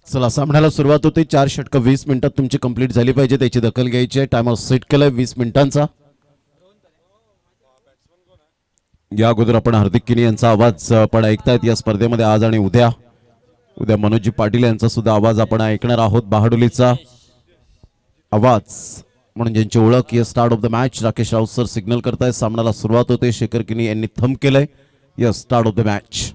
चला सामन्याला सुरुवात होते. 4 षटकं 20 मिनिटात तुमची कंप्लीट झाली पाहिजे. त्याची दखल घ्यायची आहे. टाइमर सेट केलाय 20 मिनिटांचा. या अगोदर आपण हार्दिक किनी यांचा आवाज पण ऐकतायत या स्पर्धेमध्ये आज आणि उद्या. उद्या मनोजी पाटील यांचा सुद्धा आवाज आपण ऐकणार आहोत. बहाडोलीचा आवाज म्हणून ज्यांची ओळख या start of the match Rakesh Raut sir signal करताय. सामन्याला सुरुवात होते. शेखर किनी यांनी थंब केलंय. या स्टार्ट ऑफ द मॅच.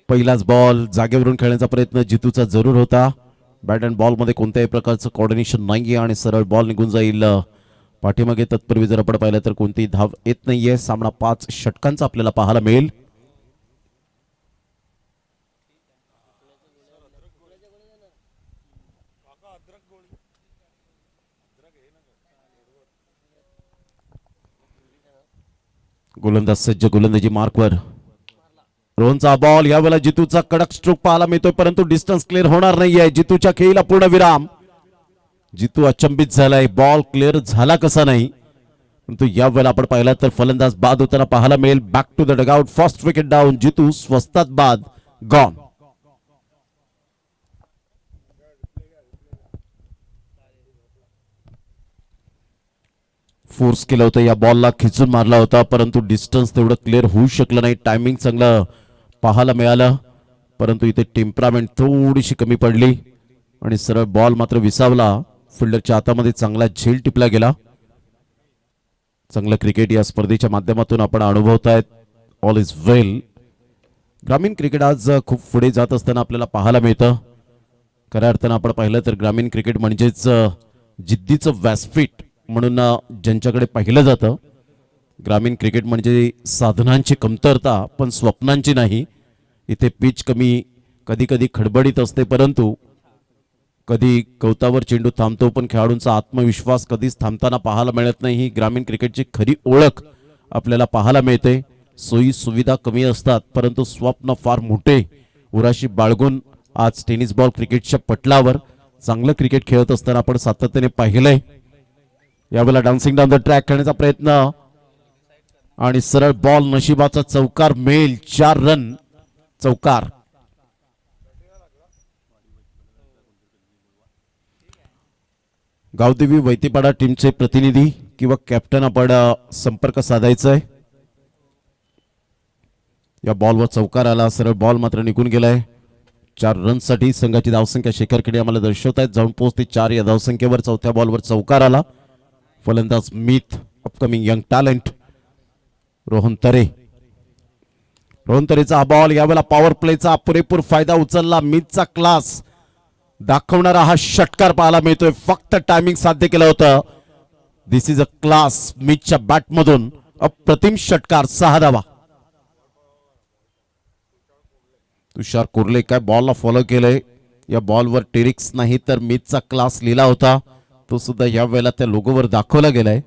पहिलाच बॉल जागेवरून खेळण्याचा प्रयत्न जितूचा जरूर होता. बॅट अँड बॉल मध्ये कोणत्याही प्रकारचं कोऑर्डिनेशन नाहीये आणि सरळ बॉल निघून जाईल पाठीमागे. तत्पूर्वी जर आपण पाहिलं तर कोणतीही धाव येत नाहीये. सामना 5 षटकांचा आपल्याला पाहायला मिळेल. गोलंदाज सज्ज, गोलंदाजी मार्कवर. रोहनचा बॉल यावेळेला जितूचा कडक स्ट्रोक पाहायला मिळतोय, परंतु डिस्टन्स क्लिअर होणार नाहीये. जितूच्या खेळीला पूर्ण विराम. जितू अचंबित झालाय. बॉल क्लिअर झाला कसा नाही, परंतु यावेळेला आपण पाहिला तर फलंदाज बाद होताना पाहायला मिळेल. Back to the dugout. First wicket down. Jitu स्वस्तात बाद. गॉन. फोर्स केलं होतं या बॉलला, खिचून मारला होता, परंतु डिस्टन्स तेवढं क्लिअर होऊ शकलं नाही. टायमिंग चांगलं पाहायला मिळालं, परंतु इथे टेम्परामेंट थोडीशी कमी पडली आणि सरळ बॉल मात्र विसावला. फिल्डरच्या हातामध्ये चांगला झेल टिपला गेला. चांगलं क्रिकेट या स्पर्धेच्या माध्यमातून आपण अनुभवतायत. ऑल इज वेल. ग्रामीण क्रिकेट आज खूप पुढे जात असताना आपल्याला पाहायला मिळतं. खऱ्या अर्थानं आपण पाहिलं तर ग्रामीण क्रिकेट म्हणजेच जिद्दीचं व्यासपीठ म्हणून ज्यांच्याकडे पाहिलं जातं. ग्रामीण क्रिकेट म्हणजे साधनांची कमतरता पण स्वप्नांची नाही. इथे पिच कमी, कधी कधी खडबडीत असते, परंतु कधी कवतावर चेंडू थांबतो, पण खेळाडूंचा आत्मविश्वास कधीच थांबताना पाहायला मिळत नाही. ही ग्रामीण क्रिकेटची खरी ओळख आपल्याला पाहायला मिळते. सोयी सुविधा कमी असतात, परंतु स्वप्न फार मोठे उराशी बाळगून आज टेनिस बॉल क्रिकेटच्या पटलावर चांगलं क्रिकेट खेळत असताना आपण सातत्याने पाहिलंय. यावेळेला डान्सिंग डाऊन द ट्रॅक करण्याचा प्रयत्न आणि सरळ बॉल. नशिबाचा चौकार मिळेल. 4 रन चौकार. गावदेवी वैतीपाडा टीमचे प्रतिनिधी किंवा कॅप्टन आपण संपर्क साधायचा आहे. या बॉलवर चौकार आला. सरळ बॉल मात्र निघून गेलाय. 4 रनसाठी संघाची धावसंख्या शेखर खेडे आम्हाला दर्शवत आहेत. जाऊन पोहोचते 4 या धावसंख्येवर. चौथ्या बॉलवर चौकार आला. फलंदाज मीत, अपकमिंग यंग टॅलेंट रोहन तरे. रोहन तरेचा हा बॉल यावेळेला पॉवर प्लेचा पुरेपूर फायदा उचलला. मीतचा क्लास दाखवणारा हा षटकार पाहायला मिळतोय. फक्त टायमिंग साध्य केलं होतं. दिस इज अ क्लास. मीतच्या बॅटमधून अप्रतिम षटकार. 6 धावा. तुषार कोरले काय बॉलला फॉलो केलंय. या बॉलवर टेरिक्स नाही तर मीतचा क्लास लिहिला होता, तो सुद्धा या वेळेला त्या लोगोवर दाखवला गेलाय.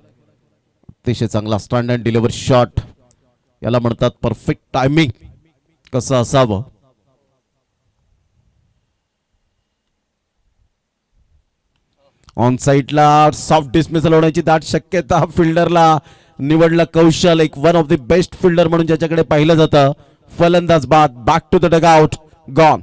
अतिशय चांगला स्टँड अँड डिलिव्हर शॉट. याला म्हणतात परफेक्ट टायमिंग कसं असावं. ऑन साईडला सॉफ्ट डिसमिसल होण्याची दाट शक्यता. फिल्डरला निवडलं कौशल. एक one of the best fielder म्हणून ज्याच्याकडे पाहिलं जातं. फलंदाज बाद. Back to the dugout. Gone.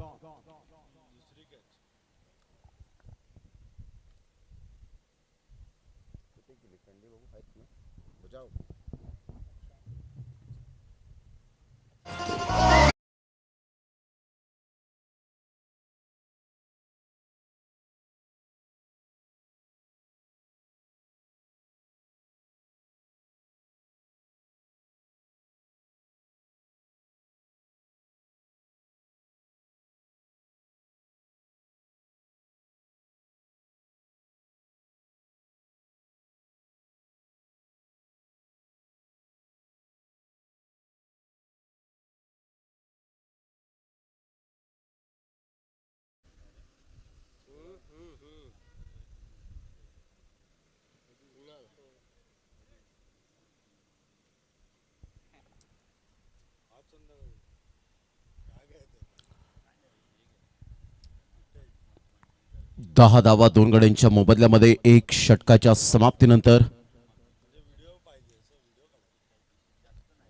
दहा धावा 2 गड्यांच्या मोबदल्यामध्ये 1 षटकाच्या समाप्तीनंतर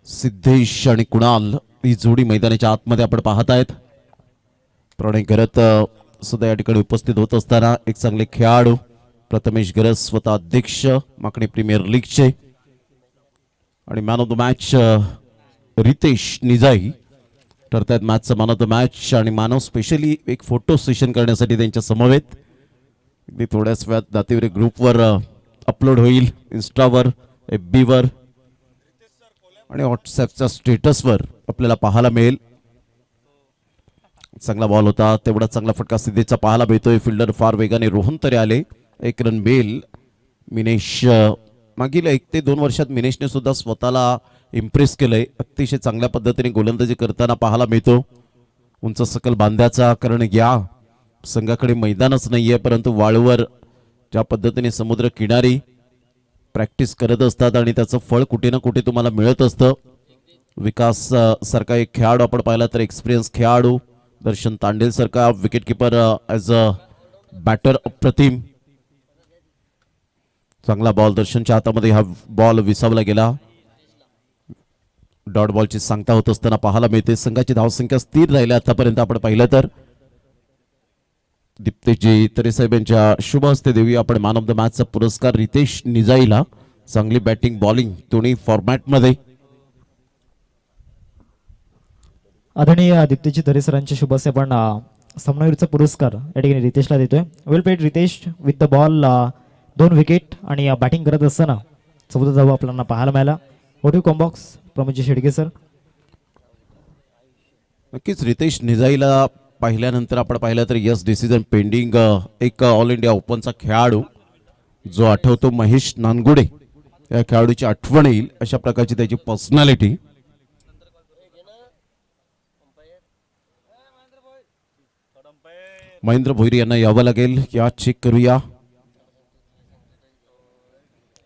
सिद्धेश आणि कुणाल ही जोडी मैदानाच्या आतमध्ये आपण पाहत आहेत. प्रणय गरत सुद्धा या ठिकाणी उपस्थित होत असताना एक चांगले खेळाडू प्रथमेश गरज स्वतः अध्यक्ष माकणी प्रीमियर लीगचे आणि man of the match Ritesh Nijai ठरतायत मॅचचा मॅन ऑफ द मॅच. आणि मानव स्पेशली एक फोटो सेशन करण्यासाठी त्यांच्या समवेत अगदी थोड्याच वेळात दातीवरी ग्रुपवर अपलोड होईल, इन्स्टावर, FB वर आणि व्हॉट्सॲपच्या स्टेटसवर आपल्याला पाहायला मिळेल. चांगला बॉल होता, तेवढा चांगला फटका सिद्धेचा पाहायला मिळतोय. फिल्डर फार वेगाने रोहन तरी आले. 1 रन बेल. मिनेश मागील 1 ते 2 वर्षात मिनेशने सुद्धा स्वतःला इम्प्रेस केलंय. अतिशय चांगल्या पद्धतीने गोलंदाजी करताना पाहायला मिळतो. उंच सकल बांध्याचा, कारण या संघाकडे मैदानच नाहीये, परंतु वाळूवर ज्या पद्धतीने समुद्र किनारी प्रॅक्टिस करत असतात आणि त्याचं फळ कुठे ना कुठे तुम्हाला मिळत असतं. विकास सारखा एक खेळाडू आपण पाहिला तर एक्सपिरियन्स खेळाडू, दर्शन तांडेल सारखा wicket keeper as a batter अप्रतिम. चांगला बॉल दर्शनच्या हातामध्ये, हा बॉल विसावला गेला. डॉट बॉलची सांगता होत असताना पाहायला मिळते. संघाची धावसंख्या स्थिर राहिली आतापर्यंत आपण पाहिलं तर. दीप्तेजी तरेसाहेब यांच्या शुभ हस्ते देऊया आपण मॅन ऑफ द मॅचचा पुरस्कार रितेश निजाईला. चांगली बॅटिंग बॉलिंग दोन्ही फॉर्मॅटमध्ये. आदरणीय दीप्तेजी तरेसरांच्या शुभ हस्ते आपण सामनावीरचा पुरस्कार या ठिकाणी रितेशला देतोय. Well played Ritesh with the ball, 2 wicket आणि बॅटिंग करत असताना 14 धावा आपल्याला पाहायला मिळाला. वॉट यू कॉम्बॉक्स प्रमोदजी शेडगे सर. नक्कीच रितेश निजाईला पाहिल्यानंतर आपण पाहिलं तर यस डिसिजन पेंडिंग एक ऑल इंडिया ओपनचा खेळाडू जो आठवतो महेश नानगुडे, या खेळाडूची आठवण येईल अशा प्रकारची त्याची पर्सनॅलिटी. महेंद्र भोईर यांना यावं लागेल, या चेक करूया.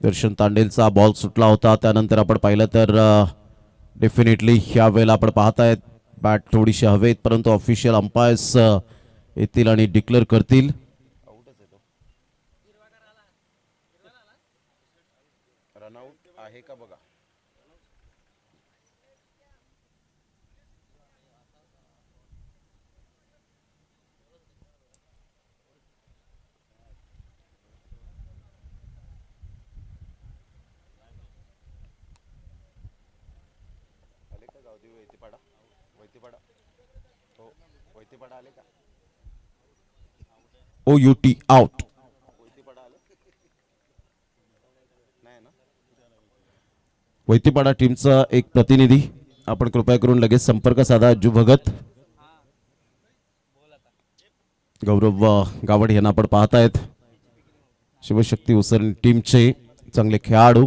दर्शन तांडेलचा बॉल सुटला होता, त्यानंतर आपण पाहिलं तर डेफिनेटली ह्या वेळेला आपण पाहतायत बॅट थोडीशी हवेत, परंतु ऑफिशियल अंपायर्स येतील आणि डिक्लेअर करतील. रनआउट आहे का बघा. OUT out. वैतीपाडा टीमचा एक प्रतिनिधी आपण कृपया करून लगेच संपर्क साधा. अज्जू भगत, गौरव गावड यांना आपण पाहतायत. शिवशक्ती उसरणी टीमचे चांगले खेळाडू,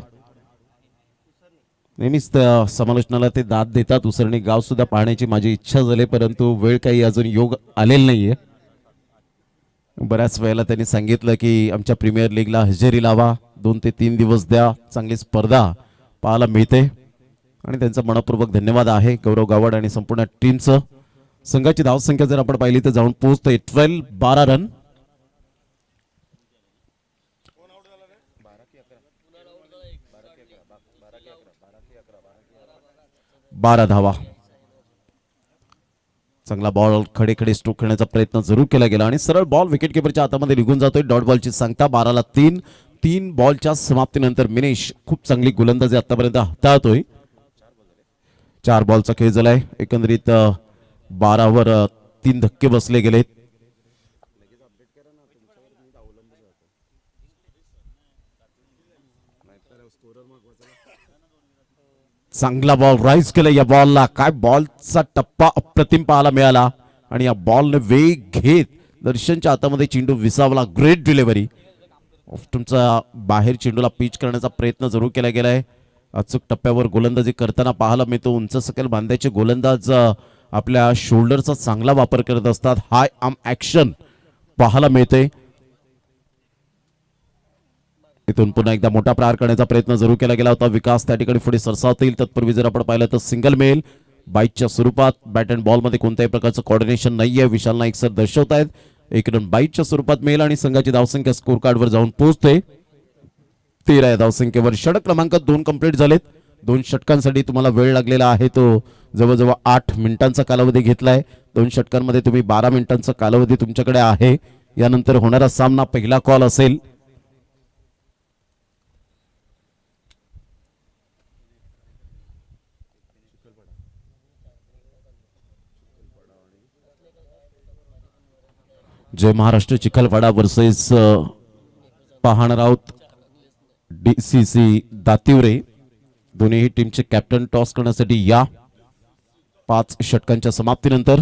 नेहमीच त्या समालोचनाला ते दाद देतात. उसरणी गाव सुद्धा पाहण्याची माझी इच्छा झाली, परंतु वेळ काही अजून योग आलेला नाहीये. बऱ्याच वेळेला त्यांनी सांगितलं की आमच्या प्रीमियर लीगला हजेरी लावा, 2 ते 3 दिवस द्या, चांगली स्पर्धा पाहायला मिळते आणि त्यांचा मनपूर्वक धन्यवाद आहे गौरव गावड आणि संपूर्ण टीमचं. संघाची धावसंख्या जर आपण पाहिली तर जाऊन पोहोचते 12 रन. 12 धावा. चांगला बॉल खडे खडे स्ट्रोक खेळण्याचा प्रयत्न जरूर केला गेला आणि सरळ बॉल विकेट किपरच्या हातामध्ये निघून जातोय. डॉट बॉलची सांगता 12ला 3. 3 बॉलच्या समाप्तीनंतर मिनेश खूप चांगली गोलंदाजी आतापर्यंत हाताळतोय. 4 बॉलचा खेळ झालाय. एकंदरीत 12वर 3 धक्के बसले गेलेत. चांगला बॉल राईज केला या बॉलला. काय बॉलचा टप्पा अप्रतिम पाहायला मिळाला आणि या बॉलने वेग घेत दर्शनच्या हातामध्ये चेंडू विसावला. Great delivery. तुमचा बाहेर चेंडूला पिच करण्याचा प्रयत्न जरूर केला गेलाय. अचूक टप्प्यावर गोलंदाजी करताना पाहायला मिळतो. उंच सकल बांध्याचे गोलंदाज आपल्या शोल्डरचा चांगला वापर करत असतात. हाय आर्म ऍक्शन पाहायला मिळते. इथून पुन्हा एकदा मोठा प्रहार करण्याचा प्रयत्न जरूर केला गेला होता. विकास त्या ठिकाणी पुढे सरसावतील. तत्पूर्वी जर आपण पाहिलं तर सिंगल मिळेल. बाईटच्या स्वरूपात बॅट अँड बॉल मध्ये कोणत्याही प्रकारचं कॉर्डिनेशन नाहीये. विशाल नाईक सर दर्शवतायत. एक रन बाईटच्या स्वरूपात मिळेल आणि संघाची धावसंख्या स्कोर कार्डवर जाऊन पोहोचते 13 या धावसंख्येवर. षटक क्रमांक 2 कंप्लीट झालेत. 2 षटकांसाठी तुम्हाला वेळ लागलेला आहे तो जवळजवळ 8 मिनिटांचा कालावधी घेतलाय. 2 षटकांमध्ये तुम्ही 12 मिनिटांचा कालावधी तुमच्याकडे आहे. यानंतर होणारा सामना पहिला कॉल असेल. जय महाराष्ट्र चिखलवाडा वर्सेस पाहणार आहोत DCC दातिवरे. दोन्ही टीमचे कॅप्टन टॉस करण्यासाठी या 5 षटकांच्या समाप्तीनंतर.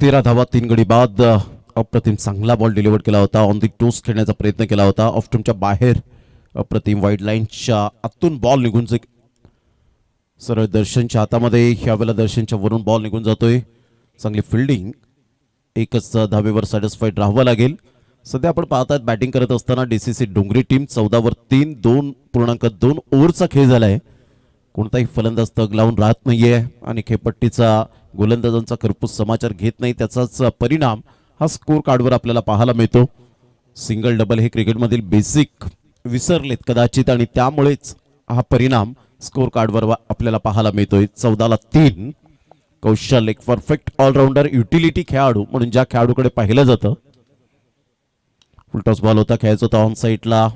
तेरा धावा 3 गडी बाद. अप्रतिम चांगला बॉल डिलिव्हर केला होता. ऑन दी टोस खेळण्याचा प्रयत्न केला होता. ऑफ स्टंपच्या बाहेर अप्रतिम वाईड लाईनच्या आतून बॉल निघून सरळ दर्शनच्या हातामध्ये. ह्यावेळेला दर्शनच्या वरून बॉल निघून जातोय. चांगली फिल्डिंग. एकच धावेवर सॅटिस्फाईड राहावं लागेल. सध्या आपण पाहतात बॅटिंग करत असताना DCC डोंगरी टीम 14 वर 3 2.2 ओव्हरचा खेळ झालाय. कोणताही फलंदाज तग लावून राहत नाहीये आणि खेळपट्टीचा गोलंदाजांचा खरपूस समाचार घेत नाही. त्याचाच परिणाम हा स्कोर कार्डवर आपल्याला पाहायला मिळतो. सिंगल डबल हे क्रिकेटमधील बेसिक विसरलेत कदाचित आणि त्यामुळेच हा परिणाम स्कोर कार्डवर आपल्याला पाहायला मिळतोय. 14 ला 3. कौशल एक परफेक्ट ऑलराऊंडर युटिलिटी खेळाडू म्हणून ज्या खेळाडूकडे पाहिलं जातं. फुलटॉस बॉल होता, खेळायचा होता ऑन साईडला.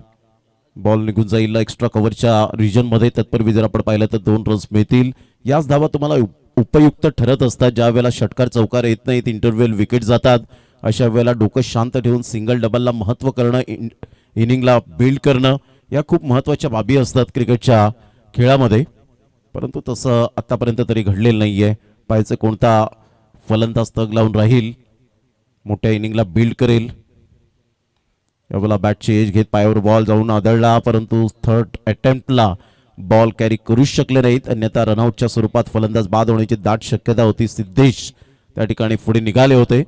बॉल निघून जाईल एक्स्ट्रा कव्हरच्या रिजन मध्ये. तत्पूर्वी जर आपण पाहिलं तर 2 रन्स मिळतील. याच धावा तुम्हाला उपयुक्त ठरत असतात ज्या वेळेला षटकार चौकार येत नाहीत, इंटरव्हेल विकेट जातात. अशा वेळेला डोकं शांत ठेवून सिंगल डबलला महत्व करणं, इनिंगला बिल्ड करणं या खूप महत्वाच्या बाबी असतात क्रिकेटच्या खेळामध्ये. परंतु तसं आतापर्यंत तरी घडलेलं नाहीये. पाहायचं कोणता फलंदाज तग लावून राहील, मोठ्या इनिंगला बिल्ड करेल. यावेळेला बॅटची एज घेत पायावर बॉल जाऊन आदळला, परंतु थर्ड अटेम्प्टला बॉल कॅरी करू शकले नाहीत. अन्यथा रनआउटच्या स्वरूपात फलंदाज बाद होण्याची दाट शक्यता होती. सिद्धेश त्या ठिकाणी पुढे निघाले होते.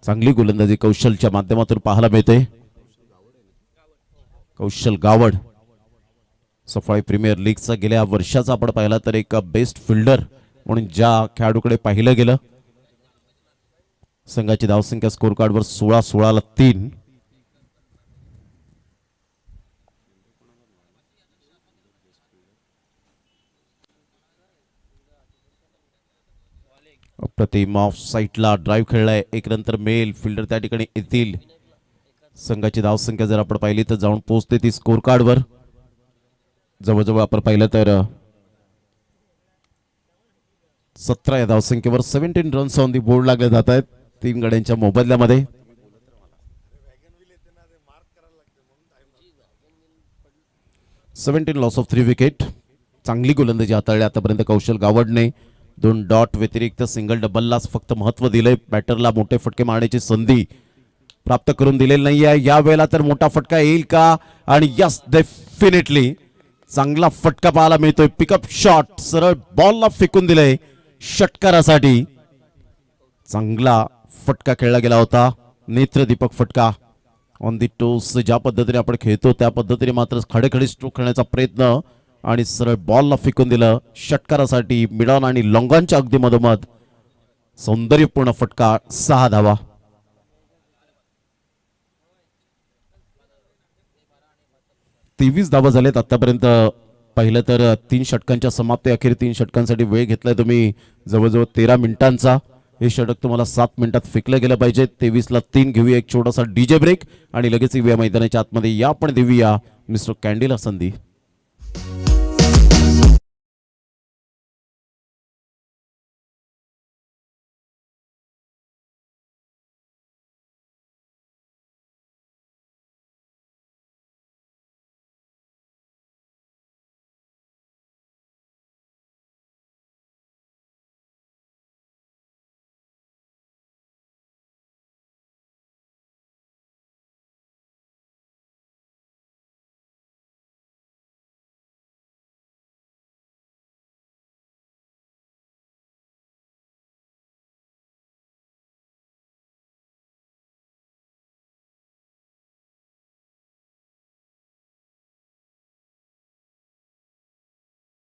चांगली गोलंदाजी कौशलच्या माध्यमातून पाहायला मिळते. कौशल गावड सफाई प्रीमियर लीगचा गेल्या वर्षाचा आपण पाहिला तर एक बेस्ट फिल्डर म्हणून ज्या खेळाडूकडे पाहिलं गेलं. संघाची धावसंख्या स्कोर कार्डवर 16 ला 3. अप्रतिम ऑफ साईडला ड्राईव्ह खेळलाय. एक नंतर मेल फिल्डर त्या ठिकाणी येतील. संघाची धावसंख्या जर आपण पाहिली तर जाऊन पोहोचते ती स्कोर कार्डवर. जवळजवळ आपण पाहिलं तर 17 या धावसंख्येवर 17 रन्स ऑन दी बोर्ड लागले जात आहेत 3 गड्यांच्या मोबदल्यामध्ये. Loss of 3 wicket. चांगली गोलंदाजी हाताळली आतापर्यंत कौशल गावडने. 2 डॉट व्यतिरिक्त सिंगल डबललाच फक्त महत्व दिलंय. बॅटरला मोठे फटके मारण्याची संधी प्राप्त करून दिलेली नाहीये. या वेळेला तर मोठा फटका येईल का? आणि यस, डेफिनेटली चांगला फटका पाहायला मिळतोय. पिकअप शॉट सरळ बॉलला फेकून दिलंय षटकारासाठी. चांगला फटका खेळला गेला होता, नेत्रदीपक फटका. ऑन दी टोस ज्या पद्धतीने आपण खेळतो त्या पद्धतीने मात्र खडेखडे स्ट्रोक खेळण्याचा प्रयत्न आणि सरळ बॉलला फेकून दिलं षटकारासाठी. मिडॉन आणि लॉंगॉनच्या अगदी मधोमध सौंदर्यपूर्ण फटका. 6 धावा. 23 धावा झालेत आतापर्यंत. पहिलं तर 3 षटकांच्या समाप्ती अखेर 3 षटकांसाठी वेळ घेतलाय तुम्ही जवळजवळ 13 मिनिटांचा. हे षटक तुम्हाला 7 मिनिटात फेकलं गेलं पाहिजे. 23ला 3 घेऊया एक छोटासा डीजे ब्रेक आणि लगेच येऊया मैदानाच्या आतमध्ये. या पण देऊया मिस्टर कॅन्डीला संधी.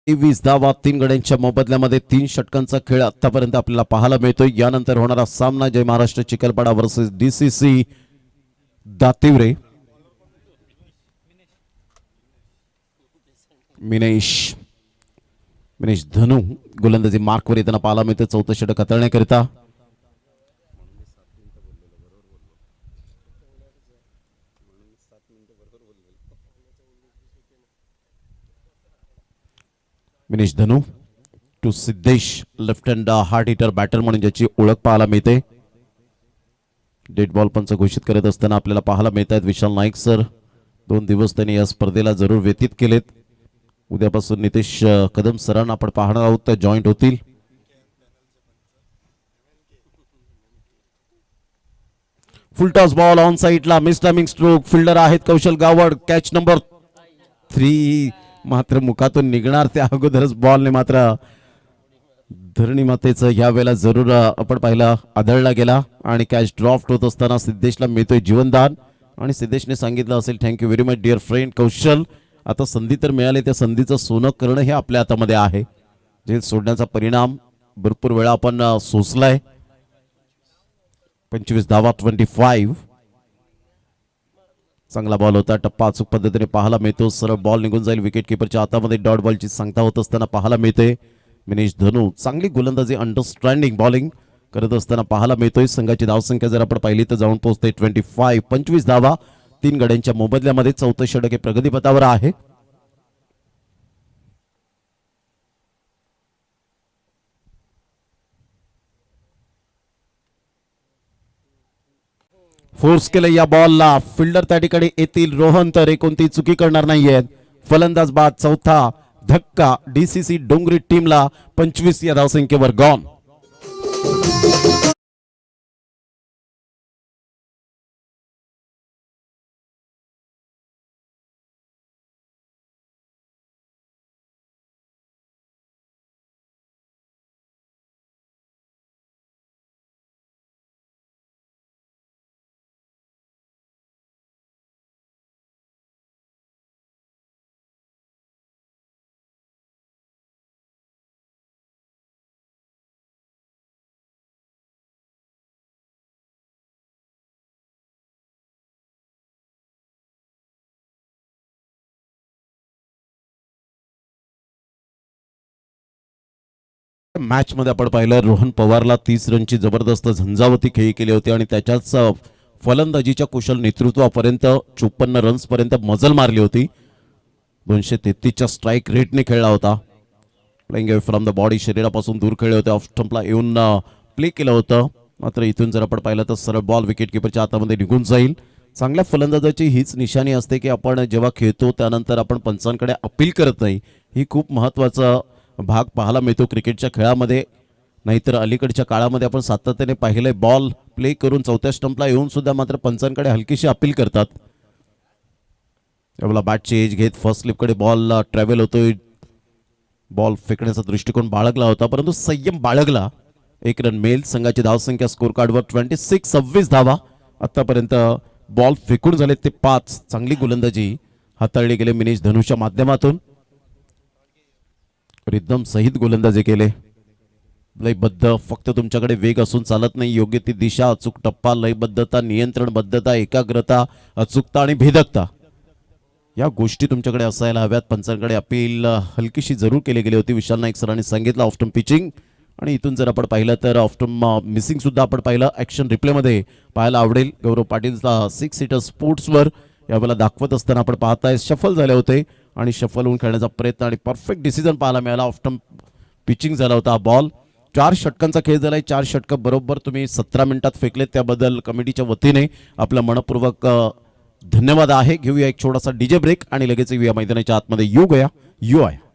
तेवीस धावा 3 गड्यांच्या मोबदल्यामध्ये 3 षटकांचा खेळ आतापर्यंत आपल्याला पाहायला मिळतोय. यानंतर होणारा सामना जय महाराष्ट्र चिखलपाडा वर्सेस DCC दातिवरे. मिनेश धनु गोलंदाजी मार्कवर येताना पाहायला मिळते. चौथं षटक हाताळण्याकरिता Minesh Dhanu to Siddhesh left hand hard hitter batter म्हणून ज्याची ओळख पाहायला मिळते. डेड बॉल पंच घोषित करत असताना आपल्याला पाहायला मिळत आहेत विशाल नाईक सर. 2 दिवस त्यांनी या स्पर्धेला जरूर व्यतीत केलेत. उद्यापासून नितेश कदम सरांना आपण पाहणार आहोत त्या जॉईंट होतील. फुल टॉस बॉल ऑन साईडला मिस टायमिंग स्ट्रोक. फिल्डर आहेत कौशल गावड. कॅच नंबर 3 मात्र मुखातून निघणार त्या अगोदरच बॉलने मात्र धरणी मातेचं या वेळेला जरूर आपण पाहिला आदळला गेला आणि कॅच ड्रॉफ्ट होत असताना सिद्धेशला मिळतोय जीवनदान. आणि सिद्धेशने सांगितलं असेल thank you very much dear friend Kaushal. आता संधी तर मिळाली त्या संधीचं सोनं करणं हे आपल्या हातामध्ये आहे. जे सोडण्याचा परिणाम भरपूर वेळा आपण सोसलाय. 25 धावा 25. चांगला बॉल होता. टप्पा अचूक पद्धतीने पाहायला मिळतो. सरळ बॉल निघून जाईल विकेट किपरच्या हातामध्ये. डॉट बॉलची सांगता होत असताना पाहायला मिळते. मिनेश धनु चांगली गोलंदाजी अंडरस्टँडिंग बॉलिंग करत असताना पाहायला मिळतोय. संघाची धावसंख्या जर आपण पाहिली तर जाऊन पोहोचते 25. 25 धावा 3 गड्यांच्या मोबदल्यामध्ये. चौथं षटक हे प्रगतीपथावर आहे. फोर्स केलं या बॉलला. फिल्डर त्या ठिकाणी येतील रोहन तर कोणती चुकी करणार नाहीयेत. फलंदाज बाद. चौथा धक्का DCC डोंगरी टीमला 25 या धावसंख्येवर गॉन. मॅच मध्ये आपण पाहिलं रोहन पवारला 30 रनची जबरदस्त झंझावती खेळी केली होती आणि त्याच्याच फलंदाजीच्या कुशल नेतृत्वापर्यंत 54 रन्स पर्यंत मजल मारली होती. 233च्या स्ट्राईक रेटने खेळला होता. Playing away from the body शरीरापासून दूर खेळले होते. ऑफ स्टंपला येऊन प्ले केलं होतं. मात्र इथून जर आपण पाहिलं तर सरळ बॉल विकेट किपरच्या हातामध्ये निघून जाईल. चांगल्या फलंदाजाची हीच निशाणी असते की आपण जेव्हा खेळतो त्यानंतर आपण पंचांकडे अपील करत नाही. ही खूप महत्त्वाचा भाग पाहायला मिळतो क्रिकेटच्या खेळामध्ये. नाहीतर अलीकडच्या काळामध्ये आपण सातत्याने पाहिलंय बॉल प्ले करून चौथ्या स्टंपला येऊन सुद्धा मात्र पंचांकडे हलकीशी अपील करतात. यावेळेला बॅटची एज घेत फर्स्ट स्लिपकडे बॉल ट्रॅव्हल होतोय. बॉल फेकण्याचा दृष्टिकोन बाळगला होता परंतु संयम बाळगला. 1 रन मेल. संघाची धावसंख्या स्कोर कार्डवर 26 धावा. आतापर्यंत बॉल फेकून झाले ते 5. चांगली गोलंदाजी हाताळली गेले मिनेश धनुच्या माध्यमातून. रिदम सहित गोलंदाजी केले. लयबद्ध. फक्त तुमच्याकडे वेग असून चालत नाही. योग्य ती दिशा, अचूक टप्पा, लयबद्धता, नियंत्रणबद्धता, एकाग्रता, अचूकता आणि भेदकता या गोष्टी तुमच्याकडे असायला हव्यात. पंचांकडे अपील हलकीशी जरूर केली गेली होती. विशाल नाईक सरांनी सांगितलं ऑफ स्टंप पिचिंग, आणि इथून जर आपण पाहिलं तर ऑफ स्टंप मिसिंग सुद्धा आपण पाहिलं. ॲक्शन रिप्लेमध्ये पाहायला आवडेल. गौरव पाटीलचा 6 सीटर स्पोर्ट्सवर यावेळेला दाखवत असताना आपण पाहताय शफल झाले होते आणि शफल होऊन खेळण्याचा प्रयत्न आणि परफेक्ट डिसिजन पाहायला मिळाला. ऑफ स्टंप पिचिंग झाला होता हा बॉल. 4 षटकांचा खेळ झालाय. 4 षटकं बरोबर तुम्ही 17 मिनिटात फेकलेत, त्याबद्दल कमिटीच्या वतीने आपलं मनपूर्वक धन्यवाद आहे. घेऊया एक छोटासा डीजे ब्रेक आणि लगेच येऊया मैदानाच्या आतमध्ये. यू गया यू आहे.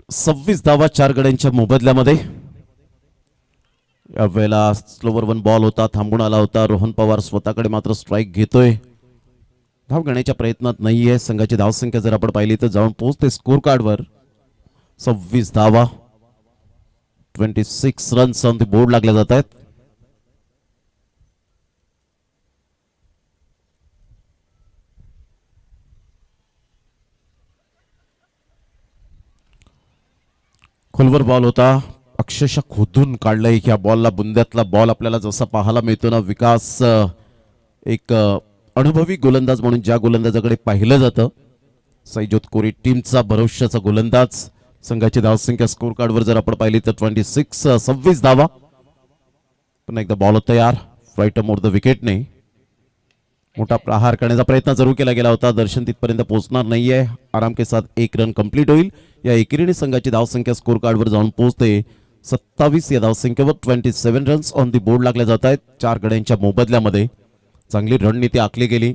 सव्वीस धावा 4 गड्यांच्या मोबदल्यामध्ये. यावेळेला स्लोवर 1 बॉल होता, थांबून आला होता. रोहन पवार स्वतःकडे मात्र स्ट्राईक घेतोय. धाव घेण्याच्या प्रयत्नात नाहीये. संघाची धावसंख्या जर आपण पाहिली तर जाऊन पोहोचते स्कोर कार्डवर. 26 धावा, 26 रन्स ऑन द बोर्ड लागले जात आहेत. खोलवर बॉल होता, अक्षरशः खोदून काढलाय. या बॉलला बुंद्यातला बॉल आपल्याला जसा पाहायला मिळतो ना, विकास एक अनुभवी गोलंदाज म्हणून ज्या गोलंदाजाकडे पाहिलं जातं, सैजोत कोरी टीमचा भरोशाचा गोलंदाज. संघाची धावसंख्या स्कोर कार्डवर जर आपण पाहिली तर 26 धावा. पुन्हा एकदा बॉल तयार. राईट मोर द विकेटने मोठा प्रहार करण्याचा प्रयत्न जरूर केला गेला होता. दर्शन तिथपर्यंत पोहोचणार नाहीये. आराम के साथ 1 रन कंप्लीट होईल. या एकेरीने संघाची धावसंख्या स्कोर कार्डवर जाऊन पोहोचते 27. या धावसंख्येवर 27 रन्स ऑन दी बोर्ड लागले जात आहेत 4 गड्यांच्या मोबदल्यामध्ये. चांगली रणनीती आखली गेली.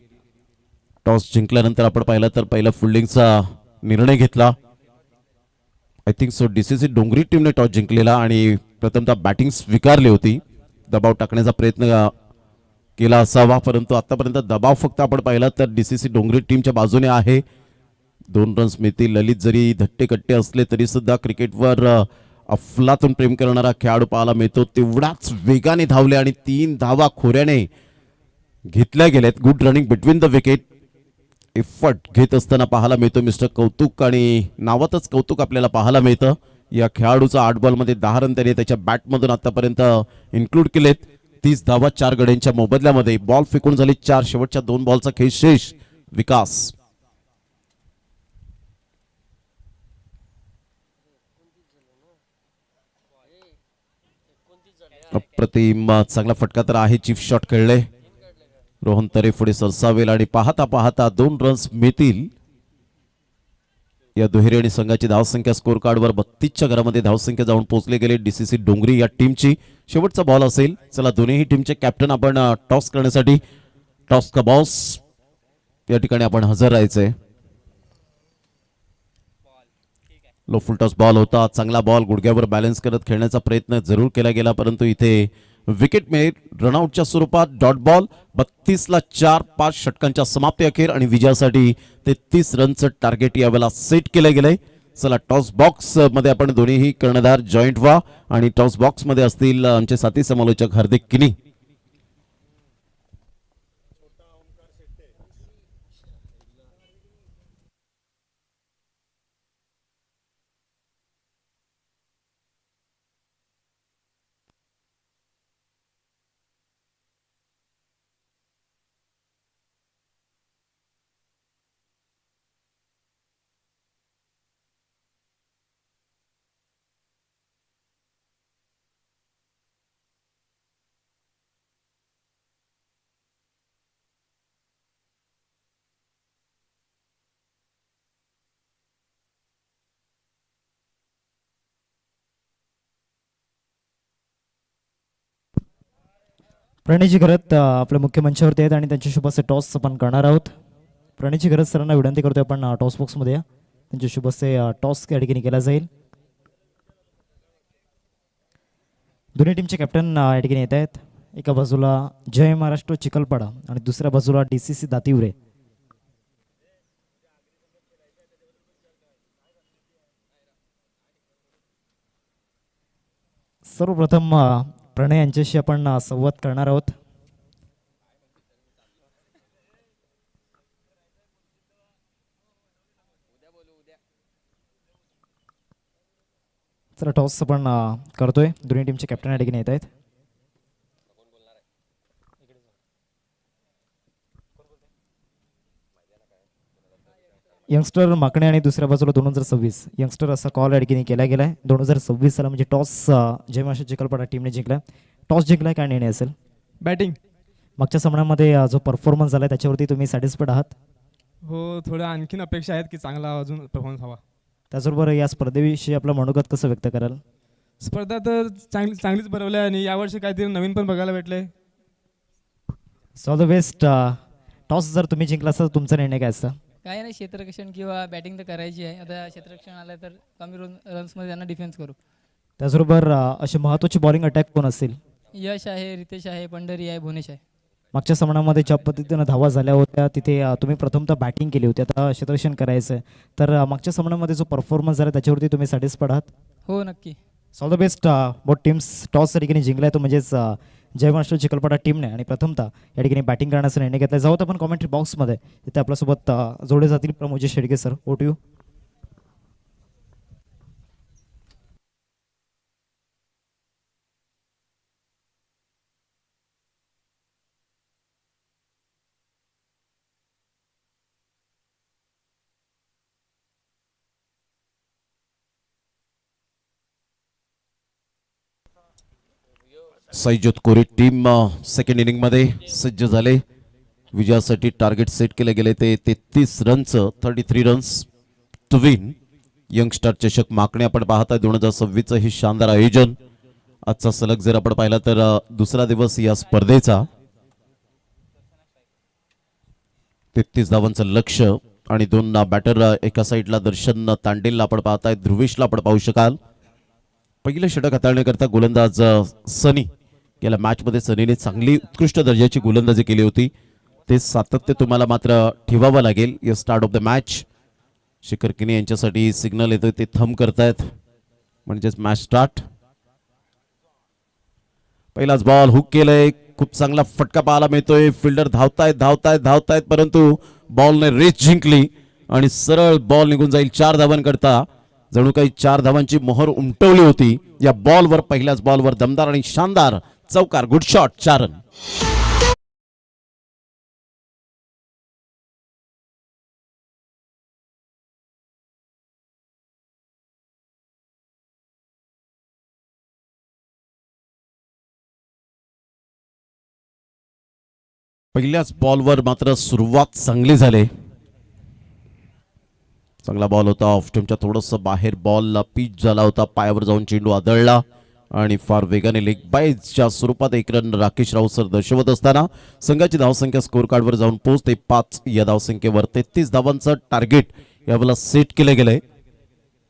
टॉस जिंकल्यानंतर आपण पाहिलं तर पहिला फिल्डिंगचा निर्णय घेतला. आय थिंक सो डीसीसी डोंगरी टीमने टॉस जिंकलेला आणि प्रथमतः बॅटिंग स्वीकारली होती. दबाव टाकण्याचा प्रयत्न केला असावा, परंतु आतापर्यंत दबाव फक्त आपण पाहिला तर डीसीसी डोंगरी टीमच्या बाजूने आहे. 2 रन्स मिळतील. ललित जरी धट्टे कट्टे असले तरी सुद्धा क्रिकेटवर अफलातून प्रेम करणारा खेळाडू पाहायला मिळतो. तेवढाच वेगाने धावले आणि 3 धावा खोऱ्याने घेतल्या गेल्यात. Good running between the wicket. Effort घेत असताना पाहायला मिळतो मिस्टर कौतुक, आणि नावातच कौतुक आपल्याला पाहायला मिळतं. या खेळाडूचा 8 बॉलमध्ये 10 रन त्याने त्याच्या बॅटमधून आतापर्यंत इन्क्लूड केलेत. 30 धावा 4 गड्यांच्या मोबदल्यामध्ये. बॉल फेकून झाली 4. शेवटच्या 2 बॉलचा खेळ शेष. विकास अप्रतिम चांगला फटका तर आहे. चीफ शॉट खेळले. रोहन तरे पुढे सरसावेल आणि पाहता पाहता 2 रन्स मिळतील. या दुहेरी आणि संघाची धावसंख्या स्कोर कार्डवर 32च्या घरामध्ये धावसंख्या जाऊन पोहोचले गेले. डीसीसी डोंगरी या टीमची शेवटचा बॉल असेल. चला दोन्ही टीमचे कॅप्टन आपण टॉस करण्यासाठी टॉस का बॉस या ठिकाणी आपण हजर राहायचंय. लो फुल टॉस बॉल होता. चांगला बॉल गुडघ्यावर बॅलन्स करत खेळण्याचा प्रयत्न जरूर केला गेला, परंतु इथे विकेट मिळेल रनआउटच्या स्वरूपात. Dot ball. 32ला 4. 5 षटकांच्या समाप्ती अखेर आणि विजयासाठी 33 रनचं टार्गेट यावेळेला सेट केलं गेलंय. चला टॉस बॉक्स मध्ये आपण दोन्हीही कर्णधार जॉईंट व्हा आणि टॉस बॉक्स मध्ये असतील आमचे साथी समालोचक हार्दिक किनी. प्रणयजी घरत आपल्या मुख्य मंचावरती आहेत आणि त्यांच्या शुभ असे टॉस आपण करणार आहोत. प्रणयजी घरत सरांना विनंती करतोय आपण टॉस बॉक्समध्ये या. त्यांच्या शुभ असे टॉस या ठिकाणी केला जाईल. दोन्ही टीमचे कॅप्टन या ठिकाणी येत आहेत. एका बाजूला जय महाराष्ट्र चिखलपाडा आणि दुसऱ्या बाजूला DCC दातिवरे. सर्वप्रथम प्रणय यांच्याशी आपण संवाद करणार आहोत. चला टॉस आपण करतोय. दोन्ही टीमचे कॅप्टन या ठिकाणी येत आहेत. यंगस्टर माकणे आणि दुसऱ्या बाजूला 2026 यंगस्टर असा कॉल या ठिकाणी केला गेलाय. 2026 साला म्हणजे टॉस जय महाराष्ट्र चिखलपाडा टीमने जिंकलाय. टॉस जिंकलाय काय निर्णय असेल? बॅटिंग. मागच्या सामन्यामध्ये जो परफॉर्मन्स झाला त्याच्यावरती तुम्ही सॅटिस्फाईड आहात? हो, थोडं आणखीन अपेक्षा आहेत की चांगला अजून परफॉर्मन्स हवा. त्याचबरोबर या स्पर्धेविषयी आपलं मनोगत कसं व्यक्त कराल? स्पर्धा तर चांगलीच भरवली आहे आणि यावर्षी काहीतरी नवीन पण बघायला भेटलंय. All the best. टॉस जर तुम्ही जिंकला असता तर तुमचा निर्णय काय असता? काय नाही, क्षेत्ररक्षण किंवा बॅटिंग तर करायची आहे. आता क्षेत्ररक्षण आलं तर कमी रन्समध्ये त्यांना डिफेन्स करू. त्याचबरोबर अशी महत्त्वाची बॉलिंग अटॅक कोण असेल? यश आहे, रितेश आहे, पंढरी आहे, भुवनेश आहे. मागच्या सामन्यामध्ये ज्या पद्धतीनं धावा झाल्या होत्या तिथे तुम्ही प्रथमतः बॅटिंग केली होती, आता क्षेत्ररक्षण करायचं आहे, तर मागच्या सामन्यामध्ये जो परफॉर्मन्स झाला त्याच्यावरती तुम्ही सॅटिस्फाईड आहात? हो, नक्की. All the best. Both teams toss या ठिकाणी जिंकलाय तो म्हणजेच जय महाराष्ट्र चिखलपाडा टीमने आणि प्रथमतः या ठिकाणी बॅटिंग करण्याचा निर्णय घेतला. जाऊत आपण कॉमेंट्री बॉक्समध्ये, तिथे आपल्यासोबत जोडले जातील Pramod Shedge sir. Over to you. Saijot Kori team second inning मध्ये सज्ज झाले. विजयासाठी टार्गेट सेट केले गेले ते 33 रनचं 33 रन्स टू विन. यंगस्टार चषक माकणे आपण पाहत आहे 2026चं हे शानदार आयोजन. आजचा सलग जर आपण पाहिला तर दुसरा दिवस या स्पर्धेचा. 33 धावांचं लक्ष आणि 2 बॅटर एका साईडला दर्शन तांडेलला आपण पाहताय, ध्रुवेशला आपण पाहू शकाल. पहिलं षटक हाताळण्याकरता गोलंदाज सनी. गेल्या मॅचमध्ये सनीने चांगली उत्कृष्ट दर्जाची गोलंदाजी केली होती. ते सातत्य तुम्हाला मात्र ठेवावं लागेल. या स्टार्ट ऑफ द मॅच शिखर किनी यांच्यासाठी सिग्नल येतोय, ते थंब करतायत म्हणजेच मॅच स्टार्ट. पहिलाच बॉल हुक केलंय, खूप चांगला फटका पाहायला मिळतोय. फिल्डर धावतायत परंतु बॉलने रेस जिंकली आणि सरळ बॉल निघून जाईल 4 धावांकरता. जणू काही 4 धावांची मोहर उमटवली होती या बॉलवर. पहिल्याच बॉलवर दमदार आणि शानदार चौकार, गुड शॉट, 4 रन. पहिल्याच बॉलवर मात्र सुरुवात चांगली झाली. चांगला बॉल होता, ऑफ स्टंपच्या थोडंसं बाहेर बॉलला पिच झाला होता, पायावर जाऊन चेंडू आदळला आणि फार वेगाने लेग बायच्या स्वरूपात 1 रन राकेश राऊत सर दर्शवत असताना संघाची धावसंख्या स्कोर कार्डवर जाऊन पोहोचते 5. या धावसंख्येवर 33 धावांचं टार्गेट यावेळेला सेट केले गेले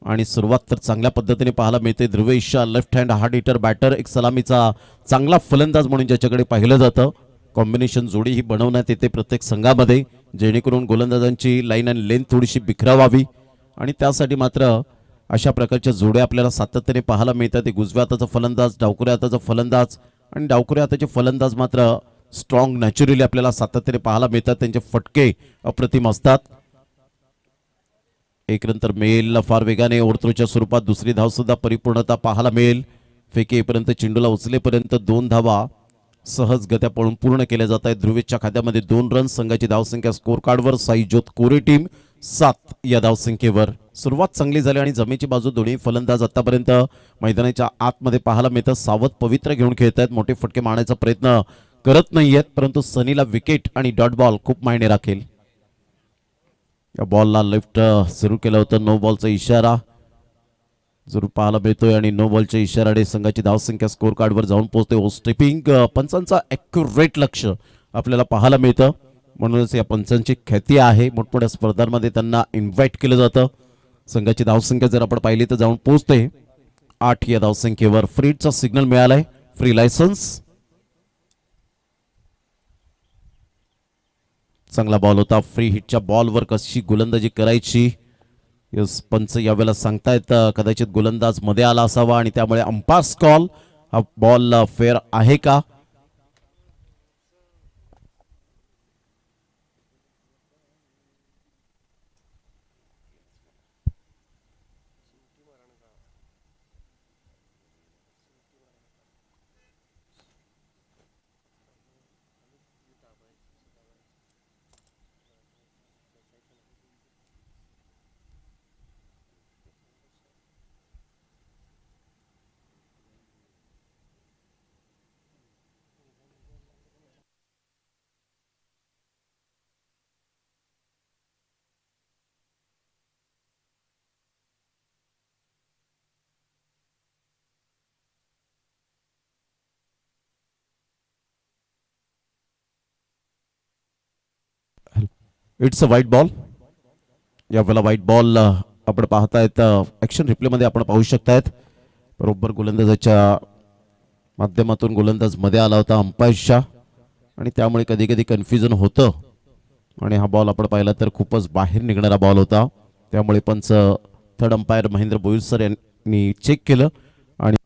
आणि सुरुवात तर चांगल्या पद्धतीने पाहायला मिळते. Dhruvesh left hand hard hitter batter, एक सलामीचा चांगला फलंदाज म्हणून ज्याच्याकडे पाहिलं जातं. कॉम्बिनेशन जोडी ही बनवण्यात येते प्रत्येक संघामध्ये, जेणेकरून गोलंदाजांची लाईन आणि लेंथ थोडीशी बिखरावावी आणि त्यासाठी मात्र अशा प्रकारच्या जोड्या आपल्याला सातत्याने पाहायला मिळतात. एक उजव्या हाताचा फलंदाज, डावखुऱ्या हाताचा फलंदाज आणि डावखुऱ्या हाताचे फलंदाज मात्र स्ट्रॉंग नॅचरली आपल्याला सातत्याने पाहायला मिळतात. त्यांचे फटके अप्रतिम असतात. 1 रन तर मिळेल फार वेगाने ओव्हरथ्रोच्या स्वरूपात. दुसरी धाव सुद्धा परिपूर्णता पाहायला मिळेल. फेकेपर्यंत चेंडूला उचलेपर्यंत 2 धावा सहज गत्या पळून पूर्ण केल्या जात आहेत. ध्रुवेशच्या खात्यामध्ये 2 रन. संघाची धावसंख्या स्कोर कार्डवर साईजोत कोरे टीम 7 या धावसंख्येवर. सुरुवात चांगली झाली आणि जमेची बाजू दोन्ही फलंदाज आतापर्यंत मैदानाच्या आतमध्ये पाहायला मिळतात. सावध पवित्र घेऊन खेळत आहेत, मोठे फटके मारण्याचा प्रयत्न करत नाहीयेत, परंतु सनीला विकेट आणि डॉट बॉल खूप मायने राखेल. या बॉलला लेफ्ट सुरू केलं होतं, नो बॉलचा इशारा. जरूर पाहायला मिळतोय आणि नो बॉलच्या इशाराने संघाची धावसंख्या स्कोर कार्डवर जाऊन पोहोचते. ओ स्टेपिंग पंचांचा ॲक्युरेट लक्ष आपल्याला पाहायला मिळतं. म्हणूनच या पंचांची ख्याती आहे. मोठमोठ्या स्पर्धांमध्ये त्यांना इन्व्हाइट केलं जातं. संघाची धावसंख्या जर आपण पाहिली तर जाऊन पोहोचते 8 या धावसंख्येवर. फ्रीचा सिग्नल मिळालाय, फ्री लायसन्स. चांगला बॉल होता. फ्री हिटच्या बॉलवर कशी गोलंदाजी करायची यस पंच यावेळेला सांगतायत. कदाचित गोलंदाज मध्ये आला असावा आणि त्यामुळे अंपायर्स कॉल. हा बॉल फेअर आहे का? It's a white ball. यावेळेला व्हाईट बॉल आपण पाहतायत. ॲक्शन रिप्लेमध्ये आपण पाहू शकतायत. बरोबर गोलंदाजाच्या माध्यमातून गोलंदाज मध्ये आला होता अंपायर्सच्या आणि त्यामुळे कधी कधी कन्फ्युजन होतं आणि हा बॉल आपण पाहिला तर खूपच बाहेर निघणारा बॉल होता. त्यामुळे पंच थर्ड अंपायर महेंद्र बोईसर यांनी चेक केलं आणि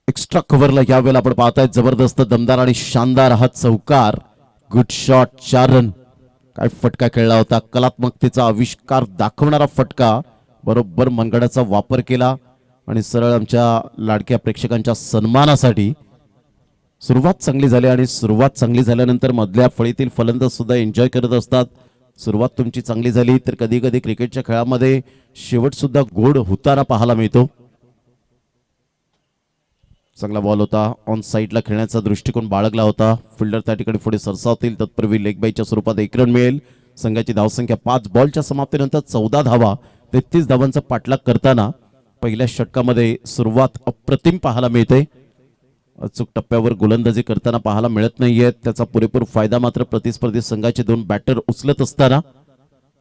एक्स्ट्रा कव्हरला यावेळेला आपण पाहतायत. जबरदस्त दमदार आणि शानदार हा चौकार. Good shot, 4 run. काय फटका खेळला होता. कलात्मकतेचा आविष्कार दाखवणारा फटका. बरोबर मनगडाचा वापर केला आणि सरळ आमच्या लाडक्या प्रेक्षकांच्या सन्मानासाठी. सुरुवात चांगली झाली आणि सुरुवात चांगली झाल्यानंतर मधल्या फळीतील फलंदाज सुद्धा एन्जॉय करत असतात. सुरुवात तुमची चांगली झाली तर कधी कधी क्रिकेटच्या खेळामध्ये शेवट सुद्धा गोड होताना पाहायला मिळतो. चांगला बॉल होता. ऑन साईडला खेळण्याचा दृष्टिकोन बाळगला होता. फिल्डर त्या ठिकाणी पुढे सरसावतील तत्पूर्वी लेग बायच्या स्वरूपात 1 रन मिळेल. संघाची धावसंख्या 5 बॉलच्या समाप्तीनंतर 14 धावा. 33 धावांचा पाठलाग करताना पहिल्या षटकामध्ये सुरुवात अप्रतिम पाहायला मिळते. अचूक टप्प्यावर गोलंदाजी करताना पाहायला मिळत नाहीये. त्याचा पुरेपूर फायदा मात्र प्रतिस्पर्धी संघाचे 2 बॅटर उचलत असताना.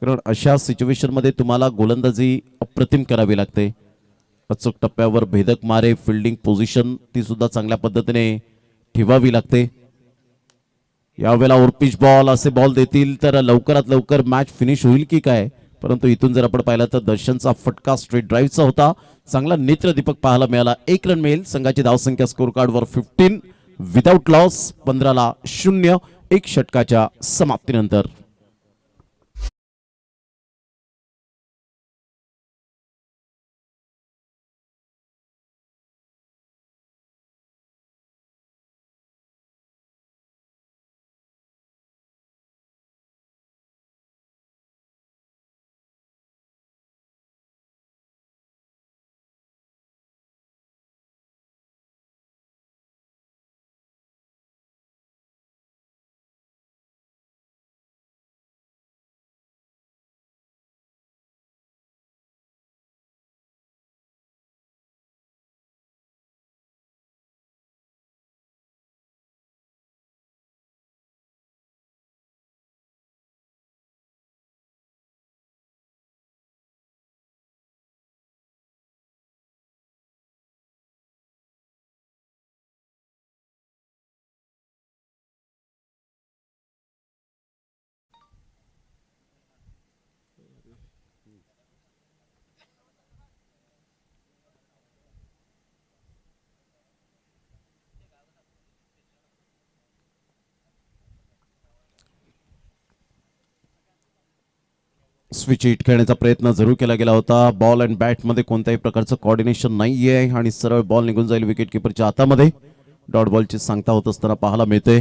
कारण अशा सिच्युएशन मध्ये तुम्हाला गोलंदाजी अप्रतिम करावी लागते. अचूक टप्प्यावर भेदक मारे, फिल्डिंग पोझिशन ती सुद्धा चांगल्या पद्धतीने ठेवावी लागते. यावेळेला ओव्हरपिच बॉल असे बॉल देतील तर लवकरात लवकर मॅच फिनिश होईल की काय. परंतु इथून जर आपण पाहिलं तर दर्शनचा फटका स्ट्रेट ड्राईव्हचा होता. चांगला नेत्रदीपक पाहायला मिळाला. 1 रन मिळेल. संघाची धावसंख्या स्कोर कार्डवर 15 विदाउट लॉस. 15-0 1 षटकाच्या समाप्तीनंतर. स्विच हिट खेळण्याचा प्रयत्न जरूर केला गेला होता. बॉल अँड बॅट मध्ये कोणत्याही प्रकारचं कोऑर्डिनेशन नाहीये आणि सरळ बॉल निघून जाईल विकेट किपरच्या हातामध्ये. डॉट बॉलची सांगता होत असताना पाहायला मिळते.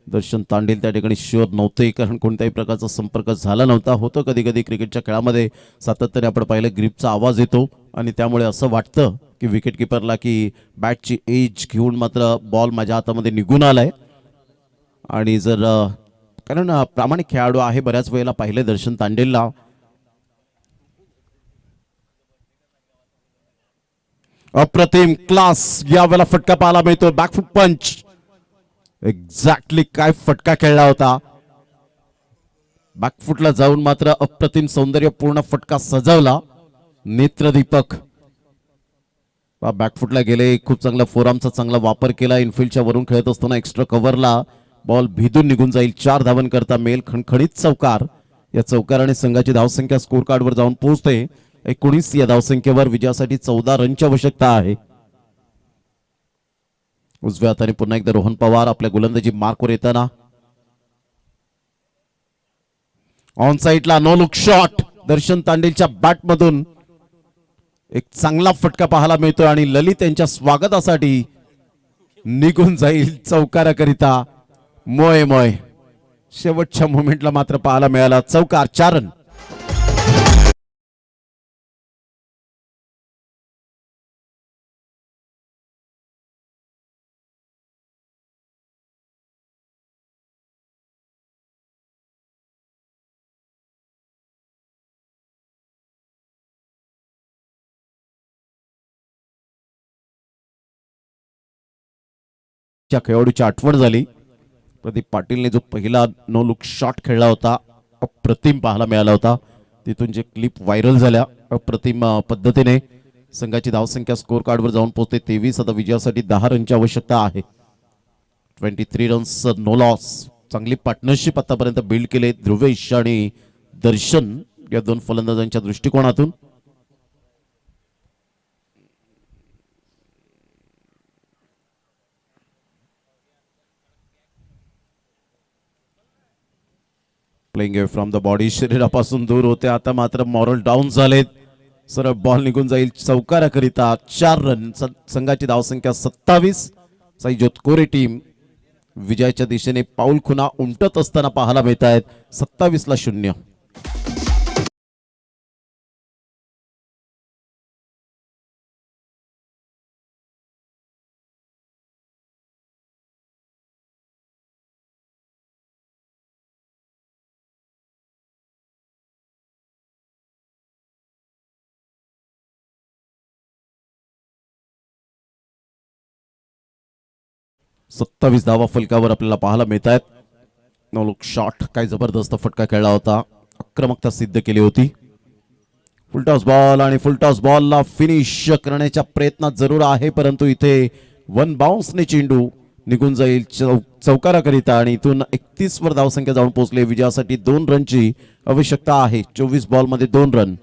दर्शन तांडेल त्या ठिकाणी शुअर नव्हते कारण कोणत्याही प्रकारचा संपर्क झाला नव्हता. होतं कधी कधी क्रिकेटच्या खेळामध्ये सातत्याने आपण पाहिलं ग्रीपचा आवाज येतो आणि त्यामुळे असं वाटतं की विकेट किपरला की बॅटची एज घेऊन मात्र बॉल माझ्या हातामध्ये निघून आलाय. आणि जर कारण प्रामाणिक खेळाडू आहे, बऱ्याच वेळेला पाहिले दर्शन तांडेलला. अप्रतिम क्लास यावेळेला फटका पाहायला मिळतो. बॅकफुट पंच एक्झॅक्टली काय फटका खेळला होता. बॅकफुटला जाऊन मात्र अप्रतिम सौंदर्यपूर्ण फटका सजवला. नेत्रदीपक बॅकफुटला गेले, खूप चांगला फोरआर्मचा चांगला वापर केला. इनफिल्डच्या वरून खेळत असताना एक्स्ट्रा कव्हरला बॉल भिदून निघून जाईल. 4 धावन करता मेल खणखणीत चौकार. या चौकाराने संघाची धावसंख्या स्कोर कार्डवर जाऊन पोहोचते 19. या धावसंख्येवर विजयासाठी 14 रनची आवश्यकता आहे. उजव्या हाताने पुन्हा एकदा रोहन पवार आपल्या गोलंदाजी मार्कवर येताना ऑन साइडला नो लुक शॉट. दर्शन तांडेलच्या बॅटमधून एक चांगला फटका पाहायला मिळतोय आणि ललित यांच्या स्वागतासाठी निघून जाईल चौकाराकरिता. मोय मोय शेवटच्या मोमेंटला मात्र पाहायला मिळाला चौकार. 4 रन. खेळाडूची आठवण झाली. प्रदीप पाटीलने जो पहिला नो लुक शॉट खेळला होता अप्रतिम पाहायला मिळाला होता. तिथून जे क्लिप व्हायरल झाल्या अप्रतिम पद्धतीने संघाची धावसंख्या स्कोर कार्डवर जाऊन पोहोचते 23. आता विजयासाठी 10 रनची आवश्यकता आहे. 23 रन्स नो लॉस. चांगली पार्टनरशिप आतापर्यंत बिल्ड केले ध्रुवेश आणि दर्शन या दोन फलंदाजांच्या दृष्टिकोनातून. प्लेइंग फ्रॉम द बॉडी शरीरापासून दूर होते. आता मात्र मॉरल डाऊन झालेत. सरळ बॉल निघून जाईल चौकाराकरिता. 4 रन. संघाची धावसंख्या 27. साई जोतकोरे टीम विजयाच्या दिशेने पाऊल खुणा उमटत असताना पाहायला मिळत आहेत. 27-0. सत्तावीस धावा फलकावर आपल्याला पाहायला मिळत आहेत. नो लुक शॉट काय जबरदस्त फटका खेळला होता. आक्रमकता सिद्ध केली होती. फुलटॉस बॉल आणि फुलटॉस बॉलला फिनिश करण्याच्या प्रयत्नात जरूर आहे, परंतु इथे वन बाउन्सने चेंडू निघून जाईल चौकाराकरिता आणि इथून 31 वर धावसंख्या जाऊन पोहोचले. विजयासाठी 2 रनची आवश्यकता आहे. 24 बॉल मध्ये 2 रन.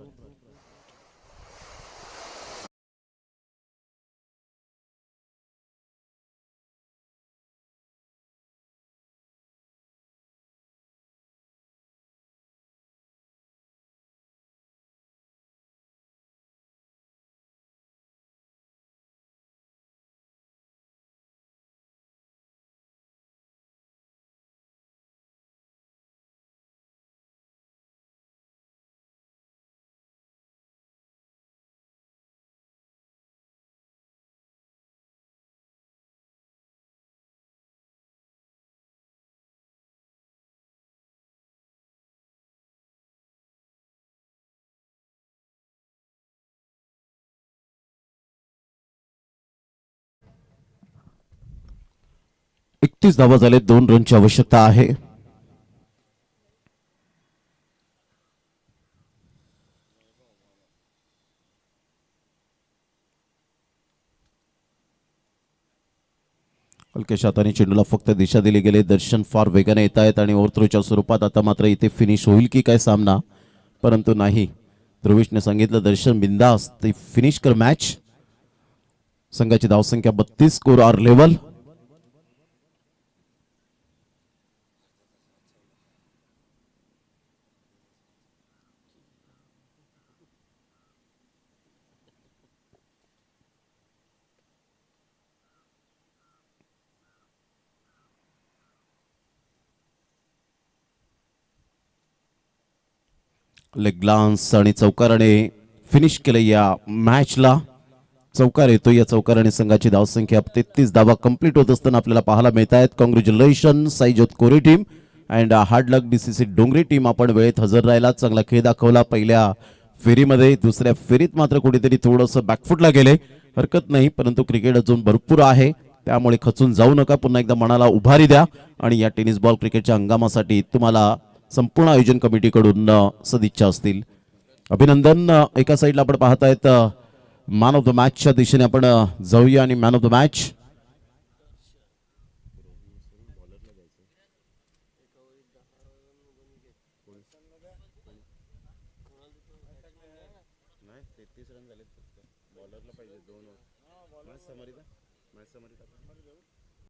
एकतीस धावा झाले. 2 रनची आवश्यकता आहे. हलक्याशा हाताने चेंडूला फक्त दिशा दिली गेली. दर्शन फार वेगाने येत आहेत आणि ओव्हरथ्रोच्या स्वरूपात आता मात्र इथे फिनिश होईल की काय सामना, परंतु नाही. ध्रुवेशने सांगितलं दर्शन बिंदास ते फिनिश कर मॅच. संघाची धावसंख्या 32. Score are level. Leg glance आणि चौकाराने फिनिश केलं या मॅचला. चौकार येतो. या चौकाराने संघाची धावसंख्या 33 धावा कंप्लीट होत असताना आपल्याला पाहायला मिळत आहेत. Congratulation Saijot Kore team and hard luck DCC Dongri team. आपण वेळेत हजर राहिला, चांगला खेळ दाखवला पहिल्या फेरीमध्ये. दुसऱ्या फेरीत मात्र कुठेतरी थोडंसं बॅकफुटला गेले, हरकत नाही, परंतु क्रिकेट अजून भरपूर आहे, त्यामुळे खचून जाऊ नका. पुन्हा एकदा मनाला उभारी द्या आणि या टेनिस बॉल क्रिकेटच्या हंगामासाठी तुम्हाला संपूर्ण आयोजन कमिटीकडून सदिच्छा असतील. अभिनंदन. एका साईडला आपण पाहत आहेत मॅन ऑफ द मॅचच्या दिशेने आपण जाऊया आणि मॅन ऑफ द मॅच